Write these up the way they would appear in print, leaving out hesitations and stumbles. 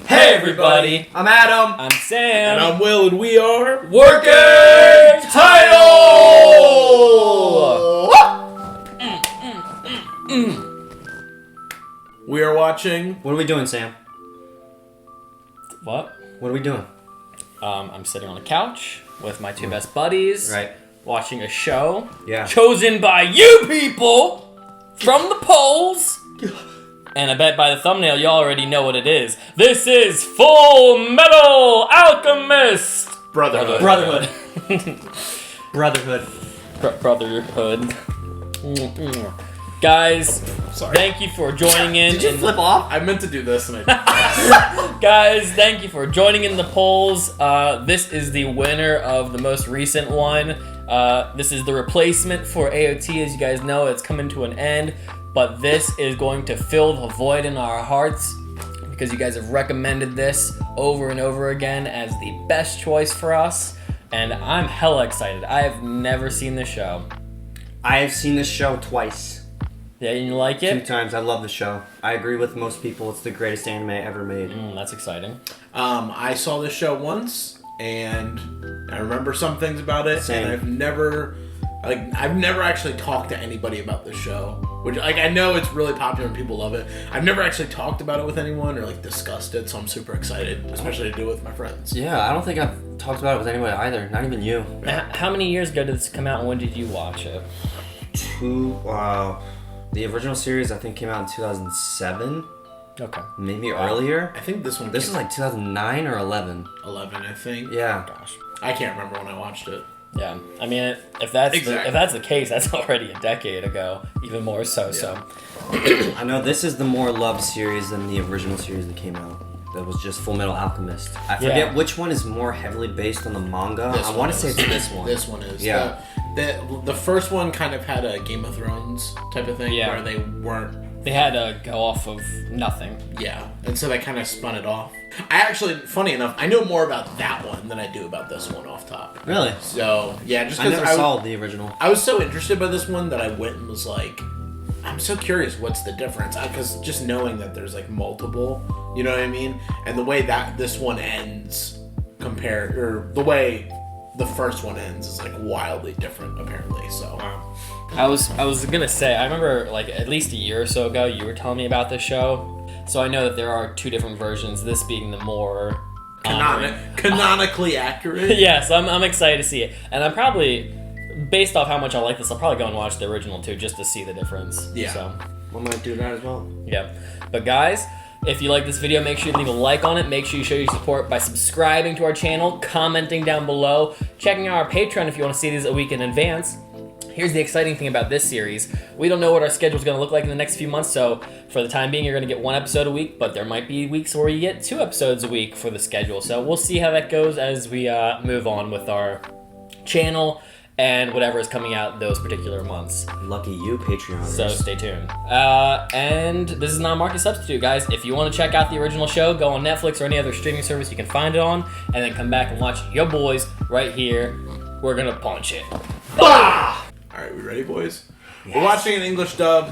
Hey everybody! I'm Adam. I'm Sam. And I'm Will, and we are Working Title! We are watching. What are we doing, Sam? What? What are we doing? I'm sitting on a couch with my two best buddies. Right. Watching a show. Yeah. Chosen by you people from the polls. And I bet by the thumbnail you already know what it is. This is Fullmetal Alchemist! Brotherhood. Brotherhood. Brotherhood. Brotherhood. Guys, Sorry. thank you for joining in. Did you flip off? I meant to do this, and I Guys, thank you for joining in the polls. This is the winner of the most recent one. This is the replacement for AOT. As you guys know, it's coming to an end. But this is going to fill the void in our hearts because you guys have recommended this over and over again as the best choice for us. And I'm hella excited. I have never seen this show. I have seen this show twice. Yeah, you like 2 it? times. I love the show. I agree with most people. It's the greatest anime ever made. That's exciting. I saw this show once, and I remember some things about it. Same. And I've never actually talked to anybody about this show. Which, I know it's really popular and people love it. I've never actually talked about it with anyone or discussed it, so I'm super excited, especially to do it with my friends. Yeah, I don't think I've talked about it with anyone either. Not even you. How many years ago did this come out and when did you watch it? The original series I think came out in 2007. Okay. Maybe earlier. I think this one. This was 2009 or 11. 11, I think. Yeah. Gosh. I can't remember when I watched it. Yeah, I mean, if that's Exactly. the case, that's already a decade ago, even more so. So, I know this is the more loved series than the original series that came out. That was just Fullmetal Alchemist. I forget Yeah. which one is more heavily based on the manga. This I one want to is. say it's this one. This one is. Yeah. The first one kind of had a Game of Thrones type of thing Yeah. where they weren't. they had to go off of nothing. Yeah. And so they kind of spun it off. I actually, funny enough, I know more about that one than I do about this one off top. Really? So, yeah, just I because never saw the original. I was so interested by this one that I went and was like, I'm so curious what's the difference. Because just knowing that there's multiple, you know what I mean? And the way that this one ends the way the first one ends is wildly different apparently. So I was gonna say, I remember at least a year or so ago, you were telling me about this show, so I know that there are two different versions. This being the more canonically accurate. yeah. So I'm excited to see it, and I'm probably, based off how much I like this, I'll probably go and watch the original too just to see the difference. Yeah. So. I'm gonna do that as well. Yeah. But guys, if you like this video, make sure you leave a like on it. Make sure you show your support by subscribing to our channel, commenting down below, checking out our Patreon if you want to see these a week in advance. Here's the exciting thing about this series. We don't know what our schedule is going to look like in the next few months, so for the time being, you're going to get 1 episode a week, but there might be weeks where you get 2 episodes a week for the schedule. So we'll see how that goes as we move on with our channel and whatever is coming out those particular months. Lucky you, Patreon. So stay tuned. And this is not a market substitute, guys. If you want to check out the original show, go on Netflix or any other streaming service you can find it on, and then come back and watch your boys right here. We're gonna punch it. Bah! All right, we ready, boys? Yes. We're watching an English dub.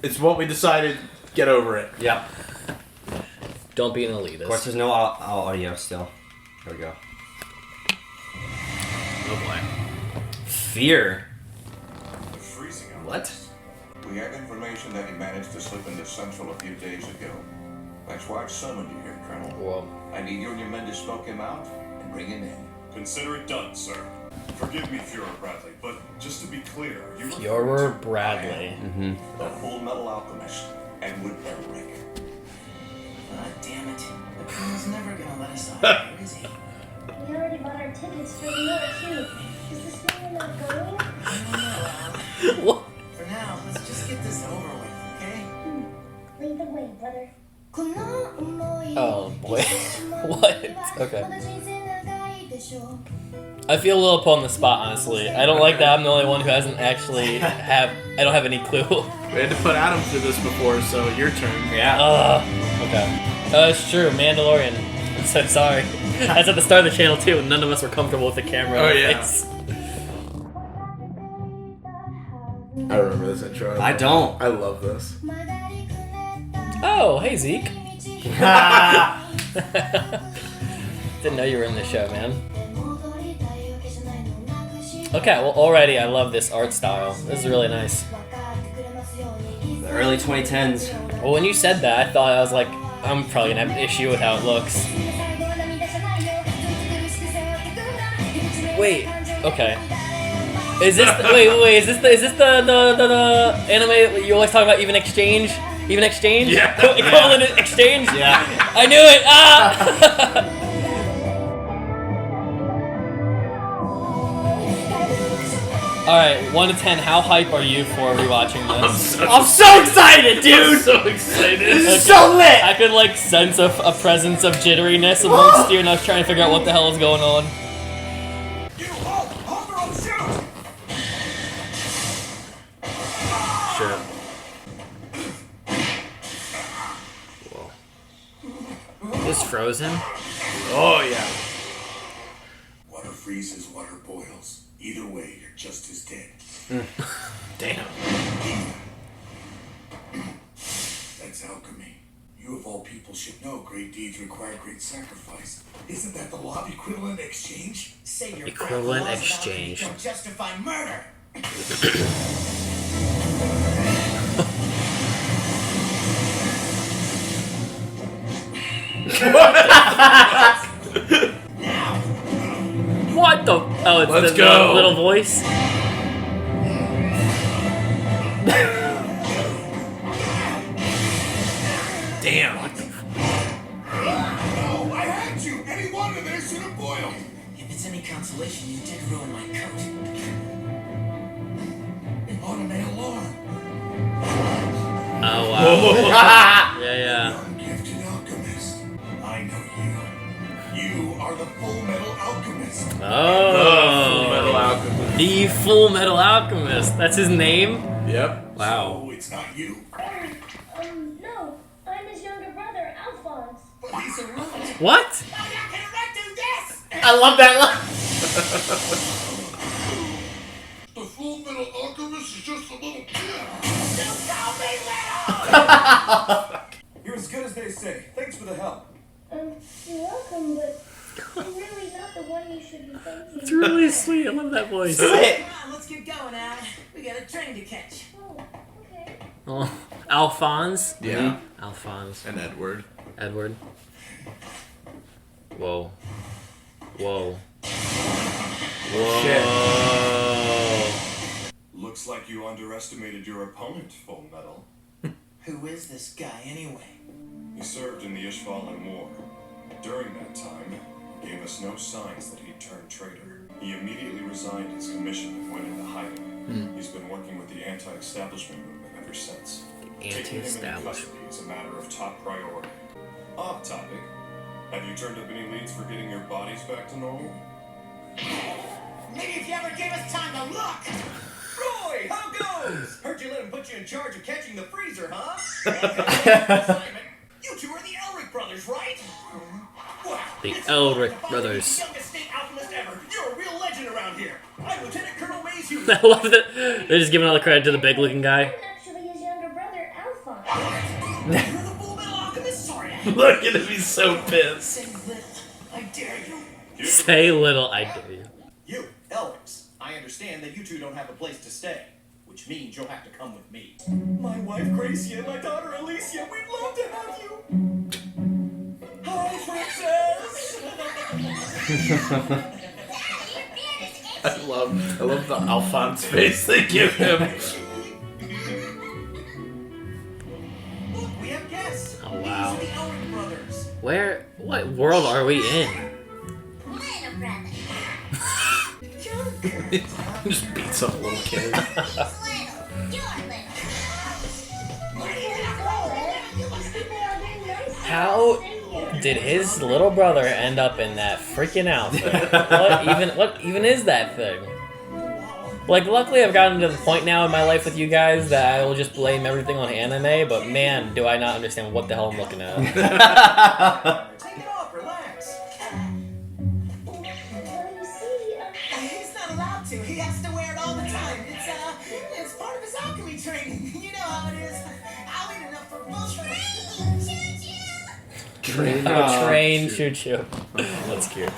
It's what we decided. Get over it. Yep. Don't be an elitist. Of course, there's no audio still. Here we go. Oh boy. Fear. Freezing out. What? We have information that he managed to slip into Central a few days ago. That's why I've summoned you here, Colonel. Whoa. I need you and your men to smoke him out and bring him in. Consider it done, sir. Forgive me, Führer Bradley, but just to be clear, are you Führer Bradley. the Full Metal Alchemist, Edward Elric. Damn it. The Colonel's never gonna let us out of here, is he? We already bought our tickets for the year too. Does this mean we're not going? I don't know, Al. What? For now, let's just get this over with, okay? Lead the way, brother. Oh boy. What? Okay. I feel a little put on the spot, honestly. I don't like that I'm the only one who hasn't actually I don't have any clue. We had to put Adam through this before, so your turn. Yeah. Okay. Oh, it's true, Mandalorian. I'm so sorry. That's at the start of the channel too, and none of us were comfortable with the camera. Oh, yeah. Face. I remember this intro. I don't. I love this. Oh, hey Zeke. Didn't know you were in the show, man. Okay, well, already I love this art style. This is really nice. The early 2010s. Well, when you said that, I thought I was like, I'm probably gonna have an issue with how it looks. Wait, okay. Is this wait? Is this the anime you always talk about? Even exchange? Even exchange? Yeah. Equivalent exchange? Yeah. I knew it. Ah! All right, 1 to 10. How hype are you for rewatching this? I'm so excited, dude! I'm so excited. This is so lit! I could like sense a presence of jitteriness amongst you, and I was trying to figure out what the hell is going on. You halt! Halt or I'll shoot! Shit. Is Frozen? Oh yeah. Water freezes, water boils. Either way, you're just as dead. Damn. That's alchemy. You of all people should know great deeds require great sacrifice. Isn't that the law of equivalent exchange? Say your Equivalent laws of exchange. alchemy don't justify murder. What the? Oh, it's Let's the go. little voice. Damn. No, I had you! Any one of there should have boiled! If it's any consolation, you did ruin my coat. An automated alarm. Oh wow. Yeah. You're a gifted alchemist. I know you. You are the Fullmetal Alchemist. Oh. Fullmetal Alchemist. The Fullmetal Alchemist. That's his name. Yep. Wow. Oh, it's not you. No. I'm his younger brother, Alphonse. But he's a root. What? I love that line. The Fullmetal Alchemist is just a little kid. You're as good as they say. Thanks for the help. You're welcome, but I'm really not the one you should be thanking. It's really sweet. I love that voice. Come on, let's get going, Al. We got a train to catch. Oh, okay. Oh, Alphonse. Yeah. Alphonse. And Edward. Edward. Whoa. Whoa. Whoa. Shit. Looks like you underestimated your opponent, Fullmetal. Who is this guy, anyway? He served in the Ishvalan War. During that time, he gave us no signs that he'd turned traitor. He immediately resigned his commission and went into hiding. He's been working with the anti-establishment movement ever since. Taking him into custody is a matter of top priority. Off topic. Have you turned up any leads for getting your bodies back to normal? Maybe if you ever gave us time to look! Roy, how goes? Heard you let him put you in charge of catching the freezer, huh? Simon, you two are the Elric Brothers, right? Wow, The it's Elric fun to Brothers. find the youngest state alchemist ever. You're a real legend around here. I'm Lieutenant Colonel Mays Hughes. I love that. They're just giving all the credit to the big looking guy. I'm actually his younger brother, Alphonse. You're the Fullmetal Alchemist? Sorry, I Look at him, he's so pissed. Say little. I dare you. Say little, I dare you. You, Elrics, I understand that you two don't have a place to stay, which means you'll have to come with me. My wife Gracie and my daughter Alicia, we'd love to have you. Hi, princess. I love the Alphonse face they give him. Look, we have guests. Oh, wow. These are the Elric Brothers. What world are we in? Little brother. Just beats up a little kid. How did his little brother end up in that freaking outfit? What even is that thing? Like, luckily I've gotten to the point now in my life with you guys that I will just blame everything on anime, but man, do I not understand what the hell I'm looking at. Take it off, relax. He's not allowed to. He has to wear it all the time. It's part of his alchemy training. You know how it is. I'll eat enough for both of us. Train. Train choo-choo. That's cute.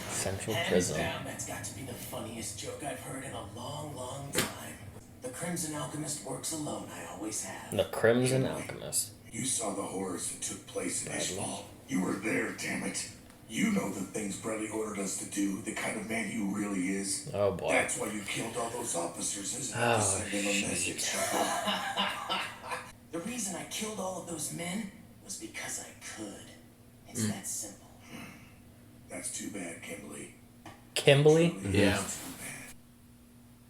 Central Hands Prison. down, that's got to be the funniest joke I've heard in a long, long time. The Crimson Alchemist works alone, I always have. The Crimson Alchemist. You saw the horrors that took place in Ishval. You were there, damn it. You know the things Bradley ordered us to do, the kind of man he really is. Oh boy. That's why you killed all those officers, isn't it? Oh, To send them a message. The reason I killed all of those men was because I could. It's that simple. That's too bad, Kimberly. Kimberly? Yeah. That's too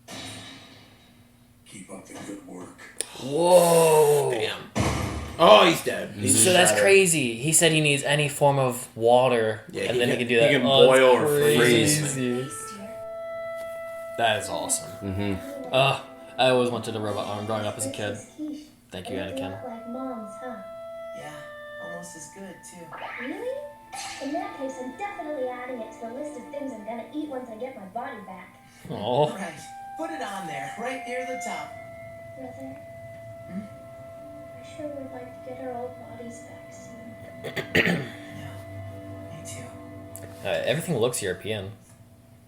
bad. Keep up the good work. Whoa. Damn. Oh, he's dead. He's So that's shattered. crazy. He said he needs any form of water, Yeah, and he then can- he can do he that. can Oh, boil or that's freeze. crazy. That is awesome. Mm-hmm. I always wanted a robot arm growing up as a kid. Thank you, They Anakin. look like mom's, huh? Yeah, almost as good, too. Really? In that case, I'm definitely adding it to the list of things I'm gonna eat once I get my body back. Oh. Right. Put it on there, right near the top. Brother, I sure would like to get our old bodies back soon. Me too. Everything looks European.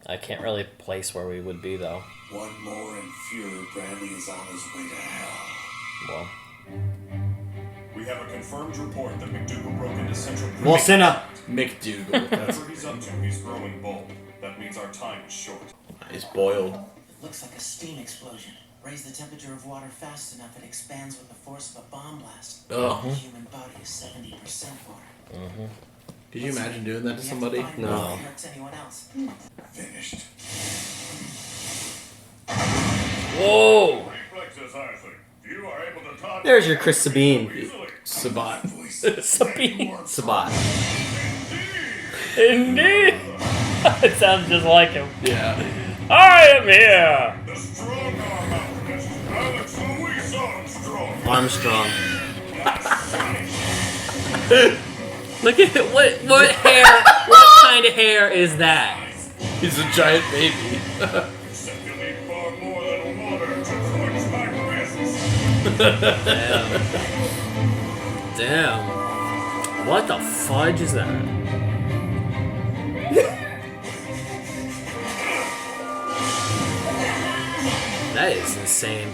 I can't really place where we would be, though. One more and Fuhrer Bradley is on his way to hell. Well, We have a confirmed report that McDougal broke into Central Prison. Walsina. McDougal. That's Whatever he's up to, he's growing bold. That means our time is short. he's boiled. It looks like a steam explosion. Raise the temperature of water fast enough, it expands with the force of a bomb blast. Oh. The human body is 70% water. Could you imagine doing that to somebody? No. Before it hurts anyone else. Finished. whoa! Reflexes, Isaac. You are able to talk. There's your Chris Sabine. Easily. Sabat. Sabine. Sabat. Indeed. It sounds just like him. Yeah. I am here. The strong arm alchemist, Alex Louis Armstrong. Armstrong. Look at it. What hair? What kind of hair is that? He's a giant baby. Except you need far more than water to quench my wrists. Damn. What the fudge is that? That is insane.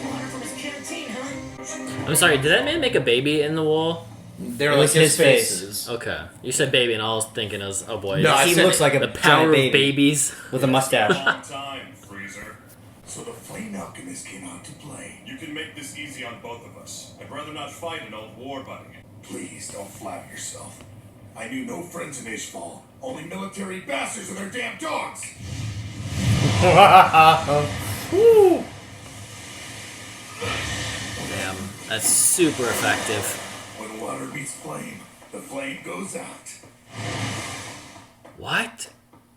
Water from his canteen, huh? I'm sorry, did that man make a baby in the wall? They're It like was his face. faces. Okay. You said baby and all I was thinking is, oh boy. No, I He said looks like a the giant power of baby babies. with a mustache. Long time, Freezer. So the Flame Alchemist came out to play. You can make this easy on both of us. I'd rather not fight an old war buddy. Please don't flatter yourself. I knew no friends in Ishval, only military bastards and their damn dogs. Damn. That's super effective. When water meets flame, the flame goes out. What?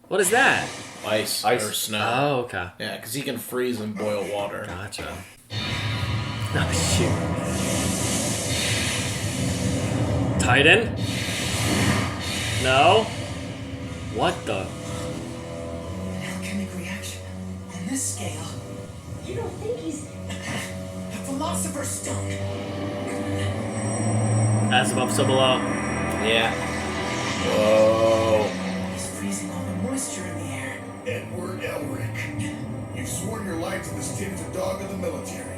What is that? Ice. Ice. Or snow. Oh, okay. Yeah, because he can freeze and boil water. Gotcha. Oh, shoot. Titan? No? What the? An alchemic reaction. On this scale, You don't think he's... the Philosopher's Stone. As above, so below. Yeah. Whoa. He's freezing all the moisture in the air. Edward Elric. You've sworn your life to this tinted dog of the military.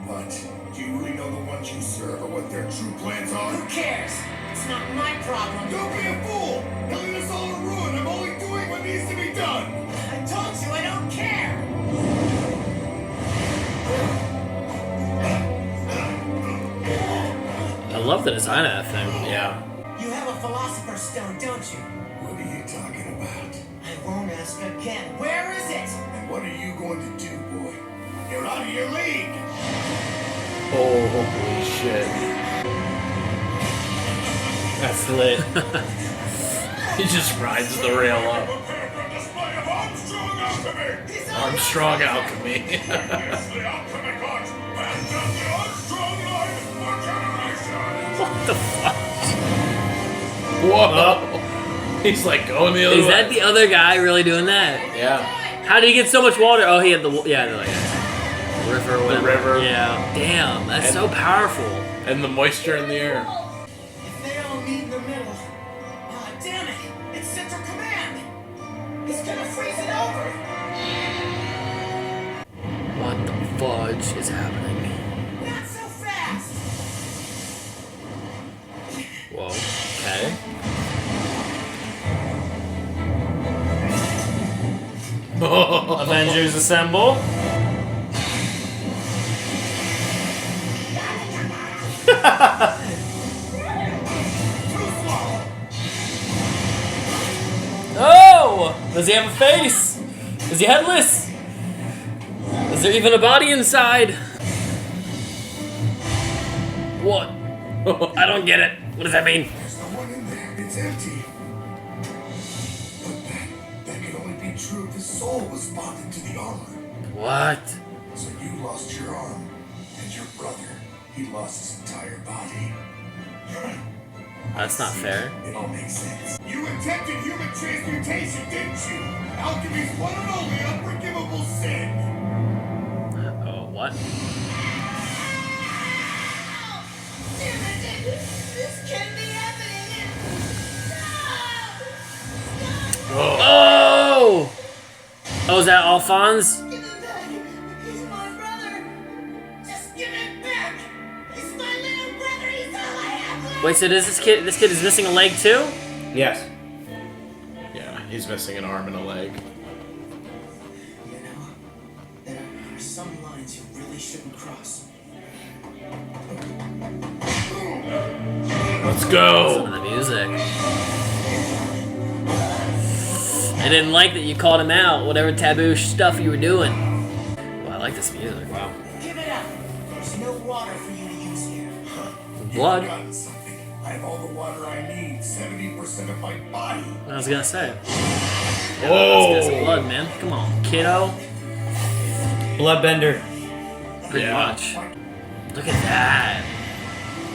But do you really know the ones you serve or what their true plans Who are? cares? It's not my problem. Don't be a fool! He'll lead us all to ruin. I'm only doing what needs to be done. I told you I don't care. I love the design of that thing. Yeah. You have a Philosopher's Stone, don't you? What are you talking about? I won't ask again. Where is it? And what are you going to do, boy? You're out of your league! Oh, holy shit. That's lit. He just rides the rail up. Prepare for a display of Armstrong alchemy. He's Armstrong alchemy. Yes, the alchemic art and the Armstrong line for generations. What the fuck? Whoa. He's like going the other Is way. that the other guy really doing that? Yeah. How did he get so much water? Oh, he had the like river. Or whatever. river. Yeah. Damn, that's so powerful. And the moisture in the air. If they fudge is happening? Not so fast! Whoa. Okay. Avengers assemble. Oh! Does he have a face? Is he headless? Is there even a body inside? What? I don't get it. What does that mean? There's no one in there. It's empty. But that can only be true if his soul was bonded to the armor. What? So you lost your arm, and your brother, he lost his entire body. That's not fair. It all makes sense. You attempted human transmutation, didn't you? Alchemy's one and only unforgivable sin. Oh, what? Damn it! This can't be happening! Oh! Oh, is that Alphonse? Give it back! He's my brother! Just give it back! He's my little brother! He's all I have left! Wait, so does this kid is missing a leg too? Yes. Yeah, he's missing an arm and a leg. You know, there are some lines you really shouldn't cross. Let's Some go! of the music. I didn't like that you called him out, whatever taboo stuff you were doing. Well, I like this music. Wow. Give it up! There's no water for you to use here. Blood. You've forgotten something. I have all the water I need. 70% of my body. I was gonna say. Oh! Let's get some blood, man. Come on, kiddo. Bloodbender. Pretty much. Look at that.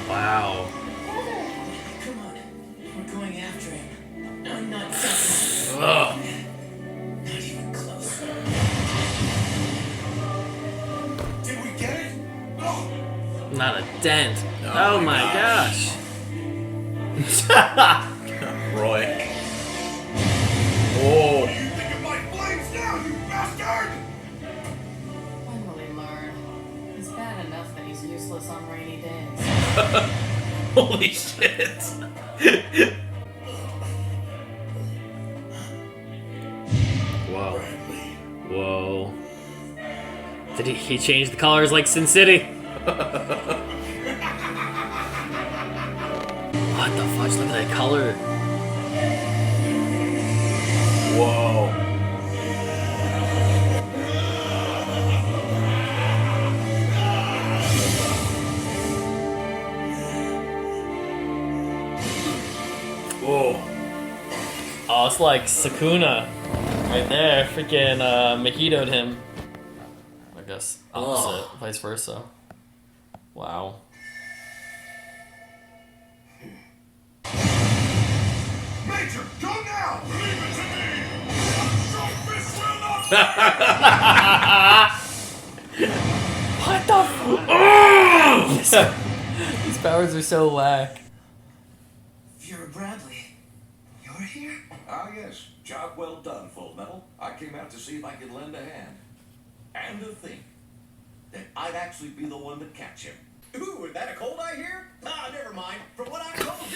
Wow. Come on. We're going after him. I'm not done. Ugh. Not even close. Did we get it? Oh, Not a dent. Oh my gosh. Roy. Oh. what do you think of my flames now, you bastard? When will he learn? It's bad enough that he's useless on rainy days. Holy shit. Whoa. Whoa. Did he change the colors like Sin City? What the fudge? Look at that color. Whoa. Whoa. Oh, it's like Sakuna right there. Freaking Mahito'd him. I guess opposite, vice versa. Wow. Major, go now! Leave it to me! Shellfish will not... What the fuck? These powers are so whack. You're Bradley. You're here? Ah, yes. Job well done, Fullmetal. I came out to see if I could lend a hand. And to think that I'd actually be the one to catch him. Ooh, is that a cold I hear? Ah, never mind. From what I'm told,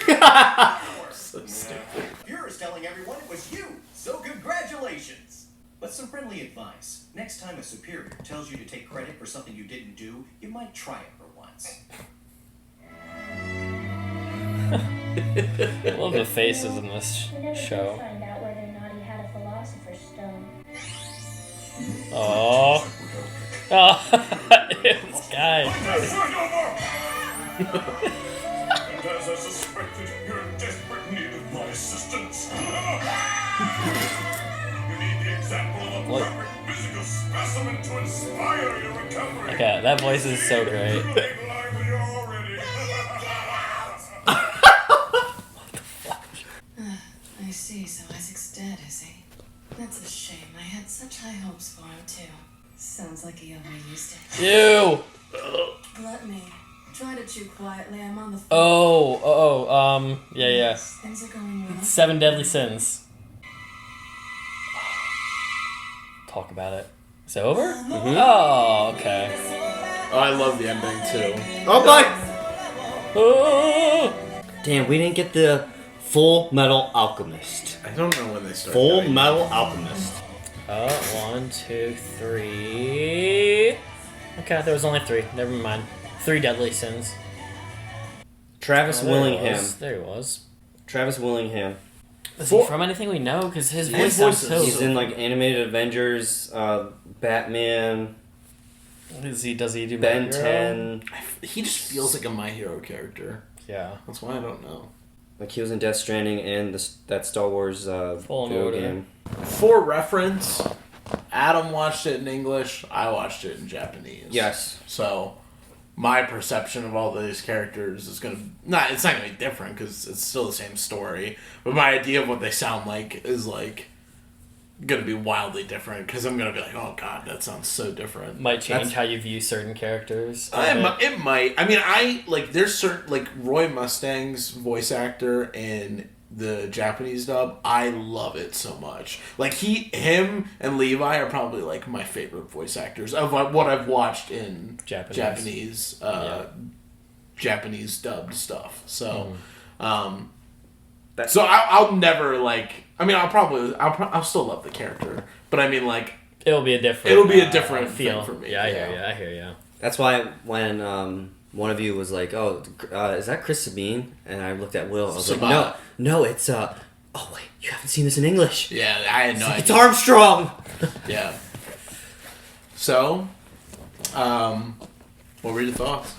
So stupid. Fuhrer's telling everyone it was you, so congratulations. But some friendly advice. Next time a superior tells you to take credit for something you didn't do, you might try it for once. I love the faces in this We never show. could find out whether or not he had a philosopher's stone. Oh. Oh. This guy. And as I suspected, you're in desperate need of my assistance. You need the example of a What? perfect physical specimen to inspire your recovery. Okay, that voice is so great. Too late, lively already. I see, so Isaac's dead, is he? That's a shame. I had such high hopes for him, too. Sounds like he overused it. Ew. Let me. Try to chew quietly. I'm on the phone. Yeah, yeah. Things are going well. 7 deadly sins. Talk about it. It's over? Oh, okay. Oh, I love the ending too. Oh my! Oh! Damn, we didn't get the Full Metal Alchemist. I don't know when they start. Full doing Metal Alchemist. 1, 2, 3. Okay, there was only 3. Never mind. 3 deadly sins. Travis Willingham. There he was. Travis Willingham. Is he from anything we know? Because his voice sounds so... He's in like Animated Avengers, Batman, Does he do Ben My Hero? 10. He just feels like a My Hero character. Yeah. That's why I don't know. Like he was in Death Stranding and that Star Wars Fallen video Order. game. For reference, Adam watched it in English. I watched it in Japanese. Yes. So my perception of all these characters is it's not gonna be different because it's still the same story. But my idea of what they sound like is like gonna be wildly different because I'm gonna be like, oh god, that sounds so different. Might change how you view certain characters. It might. I mean, there's certain, like, Roy Mustang's voice actor in the Japanese dub. I love it so much. Like, him and Levi are probably, like, my favorite voice actors of what I've watched in Japanese dubbed stuff. So, so I'll never, like, I mean, I'll still love the character, but I mean, like, it'll be a different feel for me. Yeah, I hear you. That's why when one of you was like, "Oh, is that Chris Sabine?" and I looked at Will, I was like, "No, it's oh wait, you haven't seen this in English." Yeah, I had no idea. It's Armstrong. Yeah. So, what were your thoughts?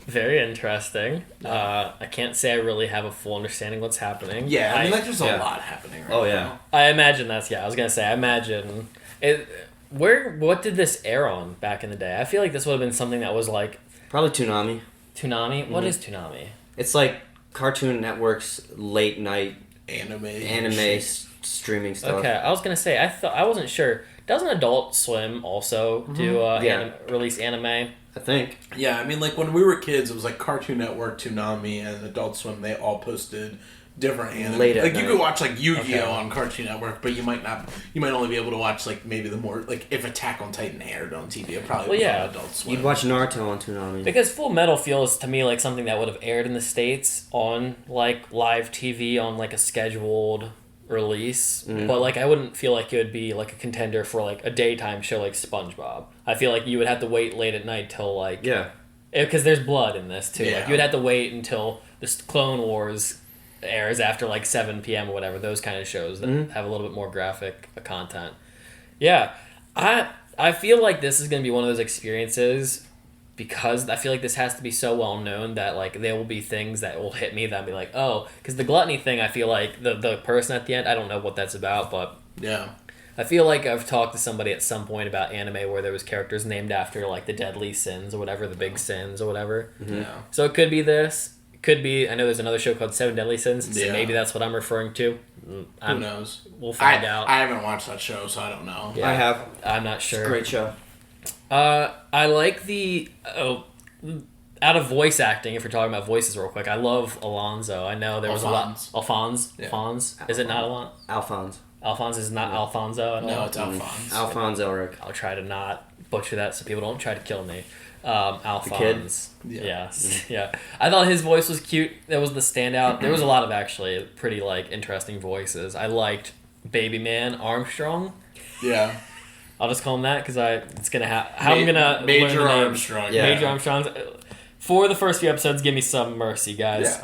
Very interesting. I can't say I really have a full understanding of what's happening. Yeah, I mean, like, there's a lot happening right now. I imagine I was going to say, I imagine... What did this air on back in the day? I feel like this would have been something that was like... Probably Toonami. Toonami? What is Toonami? It's like Cartoon Network's late night anime streaming stuff. Okay, I was going to say, I wasn't sure. Doesn't Adult Swim also do release anime? I think. Yeah, I mean, like, when we were kids, it was like Cartoon Network, Toonami, and Adult Swim. They all posted different anime. Late at like, night. you could watch, like, Yu-Gi-Oh! On Cartoon Network, but you might only be able to watch, like, maybe the more, like, if Attack on Titan aired on TV, it probably was on Adult Swim. You'd watch Naruto on Toonami. Because Full Metal feels to me like something that would have aired in the States on, like, live TV on, like, a scheduled release, but like I wouldn't feel like it would be like a contender for like a daytime show like SpongeBob. I feel like you would have to wait late at night till like because there's blood in this too. Like you would have to wait until the Clone Wars airs after like 7 p.m. or whatever. Those kind of shows that have a little bit more graphic content. Yeah, I feel like this is gonna be one of those experiences. Because I feel like this has to be so well known that like there will be things that will hit me that I'll be like, oh, because the gluttony thing, I feel like the person at the end, I don't know what that's about, but I feel like I've talked to somebody at some point about anime where there was characters named after like the deadly sins or whatever, the big sins or whatever. So it could be this. It could be. I know there's another show called Seven Deadly Sins. So maybe that's what I'm referring to. Who knows? We'll find out. I haven't watched that show, so I don't know. Yeah, I have. I'm not sure. It's a great show. I like out of voice acting, if we're talking about voices real quick, I love Alonzo. I know there was a lot... Alphonse? Yeah. Alphonse? Is it not Alonzo? Alphonse. Alphonse is not Alfonso at all? No, it's Alphonse. Alphonse Elric. I'll try to not butcher that so people don't try to kill me. Alphonse. Yes. Yeah. I thought his voice was cute. That was the standout. There was a lot of actually pretty like interesting voices. I liked Baby Man Armstrong. Yeah. I'll just call him that because it's gonna I'm gonna Major learn the name. Armstrong. Yeah. Major Armstrongs. For the first few episodes, give me some mercy, guys.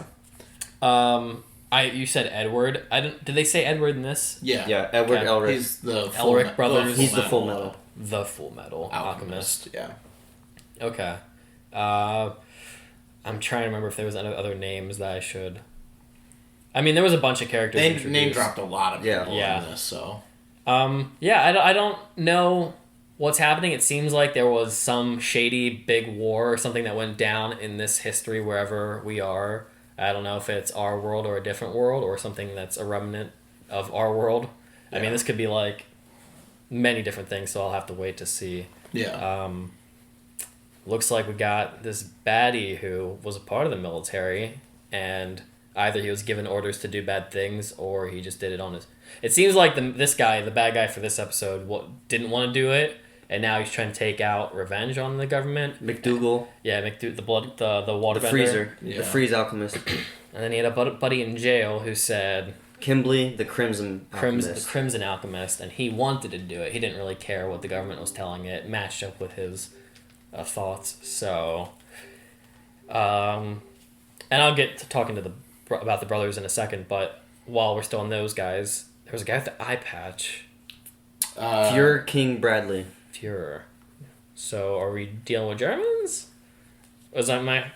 Yeah. You said Edward. Did they say Edward in this? Yeah. Yeah. Edward Elric. He's the Elric Brothers. He's the Full Metal. The Full Metal Alchemist. Yeah. Okay. I'm trying to remember if there was any other names that I should. I mean, there was a bunch of characters. They name dropped a lot of people in this, so. I don't know what's happening. It seems like there was some shady big war or something that went down in this history wherever we are. I don't know if it's our world or a different world or something that's a remnant of our world. I mean, this could be like many different things, so I'll have to wait to see. Yeah. Looks like we got this baddie who was a part of the military, and either he was given orders to do bad things or he just did it on his... It seems like this guy, the bad guy for this episode, didn't want to do it, and now he's trying to take out revenge on the government. McDougal. Yeah, the water The bender. freezer. Yeah. The freeze alchemist. And then he had a buddy in jail who said Kimberly, the Crimson the Alchemist. Crimson Alchemist, and he wanted to do it. He didn't really care what the government was telling it. Matched up with his thoughts. So, and I'll get to talking to about the brothers in a second. But while we're still on those guys, there was a guy with the eye patch. Pure King Bradley. Führer. So, are we dealing with Germans? Was that my?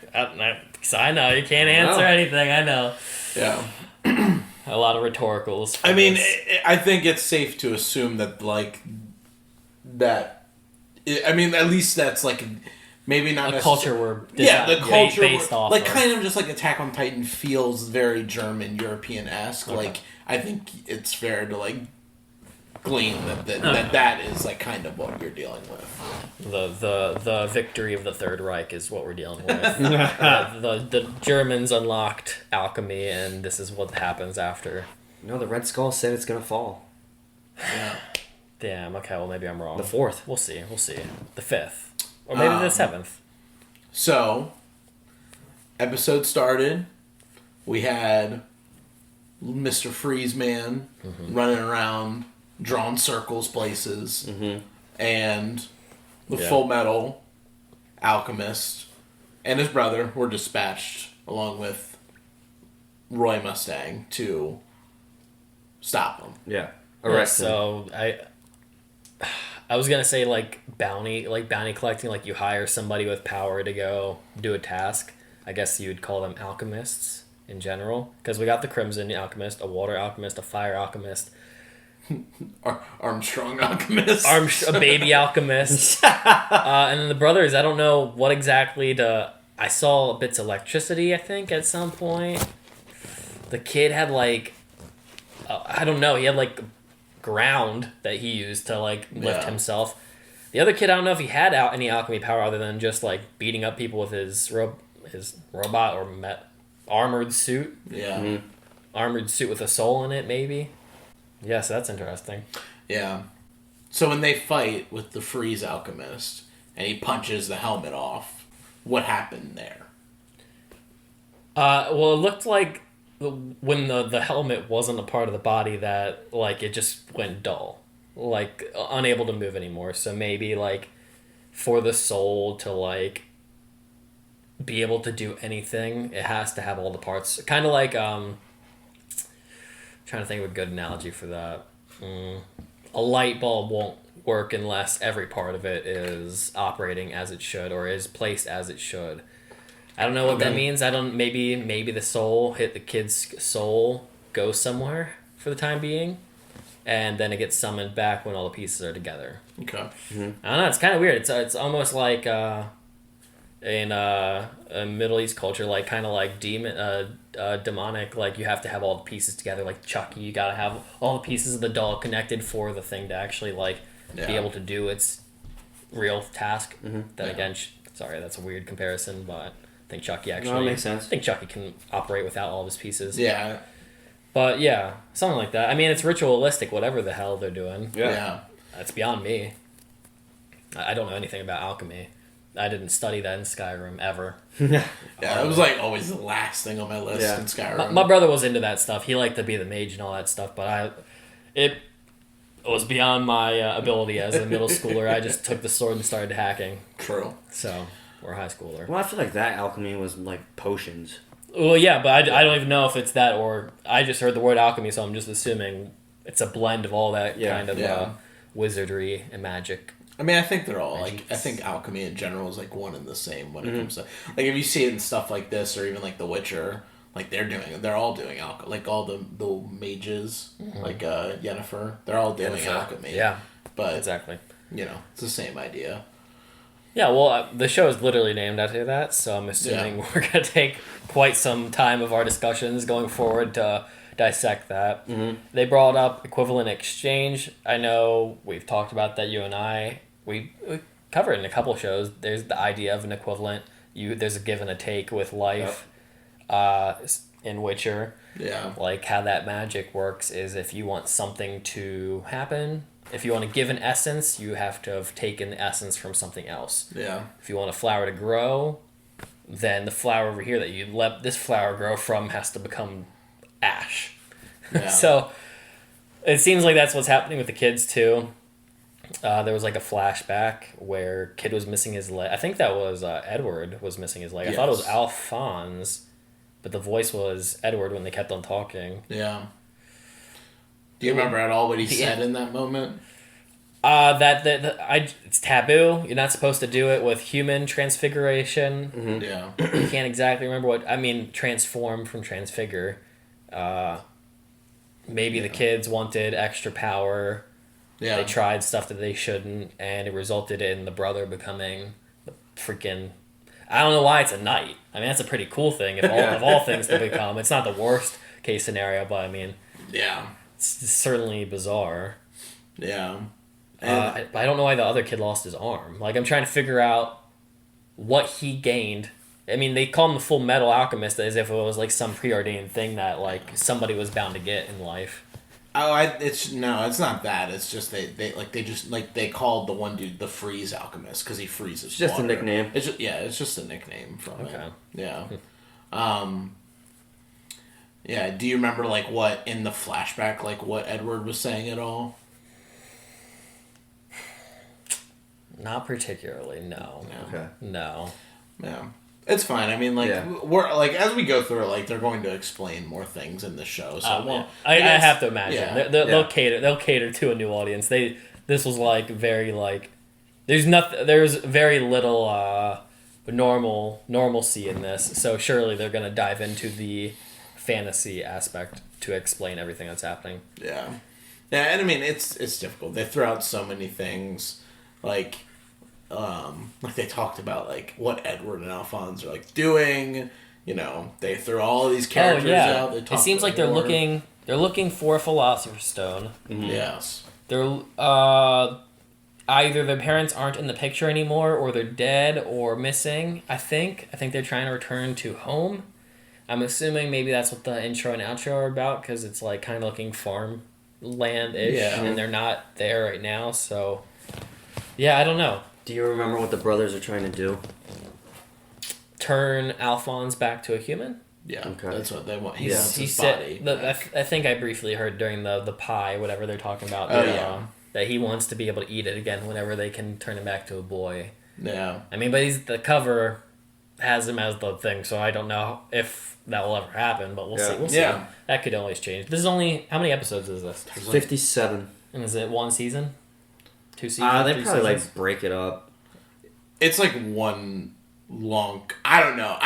Because I know you can't answer anything. I know. Yeah. A lot of rhetoricals. I mean, I think it's safe to assume that, like, that. I mean, at least that's like maybe not a culture we're the culture based off like of. kind of just like Attack on Titan feels very German European-esque. Okay. Like I think it's fair to like glean that is like kind of what you're dealing with. The victory of the Third Reich is what we're dealing with. The Germans unlocked alchemy, and this is what happens after. No, the Red Skull said it's gonna fall. Yeah. Damn. Okay. Well, maybe I'm wrong. The 4th. We'll see. The 5th, or maybe the 7th. So, episode started. We had Mr. Freezeman running around, drawing circles places, and the Fullmetal Alchemist and his brother were dispatched along with Roy Mustang to stop him. Yeah. Yeah, Arrest him. so I was gonna say bounty collecting, like you hire somebody with power to go do a task. I guess you would call them alchemists in general, because we got the Crimson Alchemist, a water alchemist, a fire alchemist, Armstrong Alchemist, a baby alchemist, and then the brothers. I don't know what exactly I saw bits of electricity, I think, at some point. The kid had I don't know. He had ground that he used to lift himself. The other kid, I don't know if he had any alchemy power other than just beating up people with his robot or armored suit. Yeah. Armored suit with a soul in it, maybe. Yeah, so that's interesting. Yeah. So when they fight with the Freeze Alchemist and he punches the helmet off, what happened there? Well, it looked like when the helmet wasn't a part of the body that it just went dull, unable to move anymore. So maybe for the soul to be able to do anything, it has to have all the parts. Kind of trying to think of a good analogy for that. A light bulb won't work unless every part of it is operating as it should or is placed as it should. I don't know what that means. Maybe the soul hit the kid's soul, goes somewhere for the time being, and then it gets summoned back when all the pieces are together. Okay. I don't know. It's kind of weird. It's almost like in a Middle East culture, kind of demonic. You have to have all the pieces together. Like Chucky, you gotta have all the pieces of the doll connected for the thing to actually be able to do its real task. Then again, sorry, that's a weird comparison, but I think Chucky actually... No, it makes sense. I think Chucky can operate without all of his pieces. Yeah. But yeah, something like that. I mean, it's ritualistic, whatever the hell they're doing. Yeah. That's beyond me. I don't know anything about alchemy. I didn't study that in Skyrim, ever. Yeah, it was always the last thing on my list in Skyrim. My brother was into that stuff. He liked to be the mage and all that stuff, but it was beyond my ability as a middle schooler. I just took the sword and started hacking. True. So... or high schooler. Well, I feel like that alchemy was potions. Well, yeah, but I don't even know if it's that or... I just heard the word alchemy, so I'm just assuming it's a blend of all that kind of wizardry and magic. I mean, I think they're all, I think alchemy in general is, one and the same when it comes to... if you see it in stuff like this or even, The Witcher, they're all doing alchemy. All the mages, Yennefer, they're all doing alchemy. Yeah, but exactly. It's the same idea. Yeah, well, the show is literally named after that, so I'm assuming we're going to take quite some time of our discussions going forward to dissect that. They brought up equivalent exchange. I know we've talked about that, you and I. We covered it in a couple shows. There's the idea of an equivalent. There's a give and a take with life in Witcher. Yeah. How that magic works is if you want something to happen, if you want to give an essence, you have to have taken the essence from something else. Yeah. If you want a flower to grow, then the flower over here that you let this flower grow from has to become ash. Yeah. So it seems like that's what's happening with the kids too. There was like a flashback where kid was missing his leg. I think that was Edward was missing his leg. I thought it was Alphonse, but the voice was Edward when they kept on talking. Yeah. Do you remember at all what he said in that moment? It's taboo. You're not supposed to do it with human transfiguration. Mm-hmm. Yeah. You can't exactly remember what I mean. Transform from transfigure. Maybe the kids wanted extra power. Yeah. They tried stuff that they shouldn't, and it resulted in the brother becoming the freaking. I don't know why it's a knight. I mean, that's a pretty cool thing. If of all things to become, it's not the worst case scenario, but I mean, yeah, it's certainly bizarre. Yeah. I don't know why the other kid lost his arm. Like, I'm trying to figure out what he gained. I mean, they call him the Fullmetal Alchemist as if it was like some preordained thing that like somebody was bound to get in life. Oh, it's not that. It's just they called the one dude the Freeze Alchemist because he freezes. It's just water. a nickname. It's just a nickname from it. Yeah. Yeah. Do you remember like what in the flashback, like what Edward was saying at all? Not particularly, no. Okay. No. Yeah. It's fine. I mean, like we're like as we go through it, like they're going to explain more things in the show. So I have to imagine Yeah. they'll cater to a new audience. This was like very like there's very little normalcy in this. So surely they're gonna dive into the fantasy aspect to explain everything that's happening. Yeah, and I mean it's difficult. They throw out so many things, like they talked about like what Edward and Alphonse are like doing. You know, they throw all of these characters out. It seems like they're looking for a Philosopher's Stone. Mm-hmm. Yes, they're either their parents aren't in the picture anymore, or they're dead or missing. I think they're trying to return to home. I'm assuming maybe that's what the intro and outro are about, because it's like kind of looking farmland-ish, and they're not there right now. So, yeah, I don't know. Do you remember what the brothers are trying to do? Turn Alphonse back to a human? Yeah, okay. That's what they want. He said, I think I briefly heard during the pie, whatever they're talking about, that he wants to be able to eat it again whenever they can turn him back to a boy. Yeah. I mean, but the cover has him as the thing, so I don't know if that will ever happen, but we'll see. We'll see. That could always change. This is only... How many episodes is this? 57. And is it one season? 2 seasons? They probably like break it up. It's like one long. I don't know.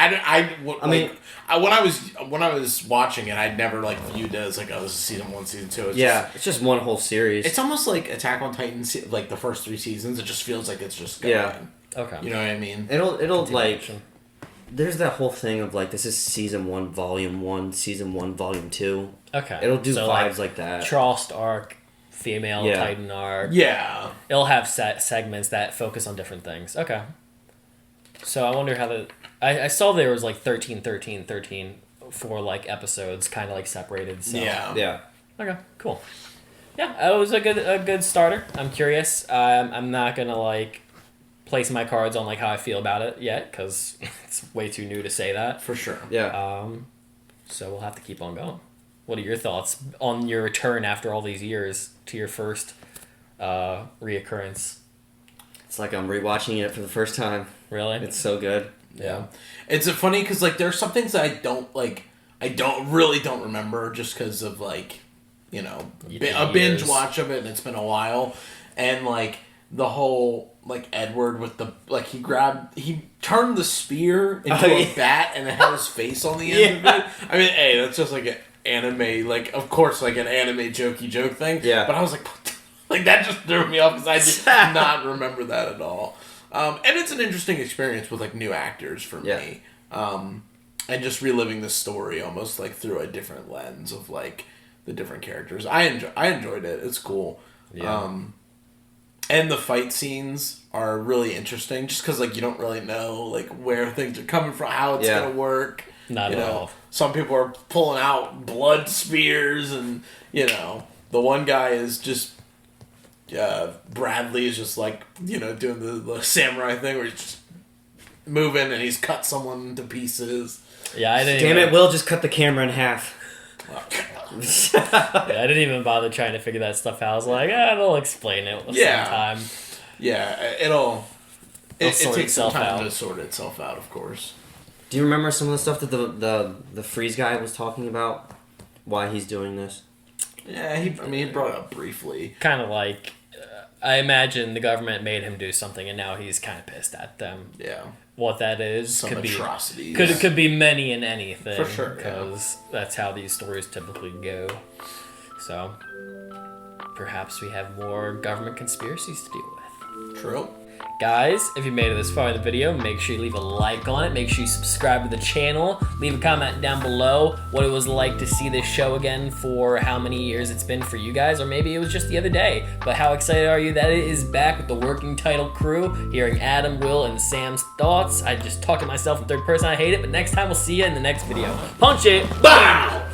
When I was watching it, I'd never like viewed it as like this is season 1, season 2. It's just one whole series. It's almost like Attack on Titan, like the first 3 seasons. It just feels like it's just going. Yeah. Okay. You know what I mean? It'll like. There's that whole thing of like this is season 1, volume 1, season 1, volume 2. Okay. It'll do vibes like that. Trost arc, female Titan arc. Yeah. It'll have segments that focus on different things. Okay. So I wonder how I saw there was like 13 for like episodes kind of like separated. So. Yeah. Okay, cool. Yeah, it was a good starter. I'm curious. I'm not gonna like place my cards on like how I feel about it yet, because it's way too new to say that. For sure. Yeah. So we'll have to keep on going. What are your thoughts on your return after all these years to your first reoccurrence? It's like I'm rewatching it for the first time. Really? It's so good. Yeah. It's funny because like there's some things that I don't remember just because of like, you know, a binge watch of it, and it's been a while, and like the whole like Edward with the like he turned the spear into a bat and it had his face on the end of it. I mean, hey, that's just like an anime, like of course like an anime jokey joke thing. Yeah. But I was like, like that just threw me off because I did not remember that at all. And it's an interesting experience with like new actors for me. And just reliving the story almost like through a different lens of like the different characters. I enjoyed it. It's cool. Yeah. And the fight scenes are really interesting just because like you don't really know like where things are coming from, how it's gonna work. Not at all. Some people are pulling out blood spears, and you know the one guy is just Bradley is just like, you know, doing the samurai thing where he's just moving and he's cut someone to pieces. Yeah, I didn't. Damn it, Will just cut the camera in half. Yeah, I didn't even bother trying to figure that stuff out. I was like, they'll explain it sometime. Yeah, it takes some time to sort itself out, of course. Do you remember some of the stuff that the freeze guy was talking about? Why he's doing this? Yeah, he brought it up briefly. Kind of like, I imagine the government made him do something, and now he's kind of pissed at them. Yeah. What that is Some could atrocities. be could be many and anything. For sure, because that's how these stories typically go. So perhaps we have more government conspiracies to deal with. True. Guys, if you made it this far in the video, make sure you leave a like on it. Make sure you subscribe to the channel. Leave a comment down below what it was like to see this show again for how many years it's been for you guys, or maybe it was just the other day. But how excited are you that it is back with the Working Title crew, hearing Adam, Will, and Sam's thoughts. I just talk to myself in third person. I hate it, but next time we'll see you in the next video. Punch it! Bow!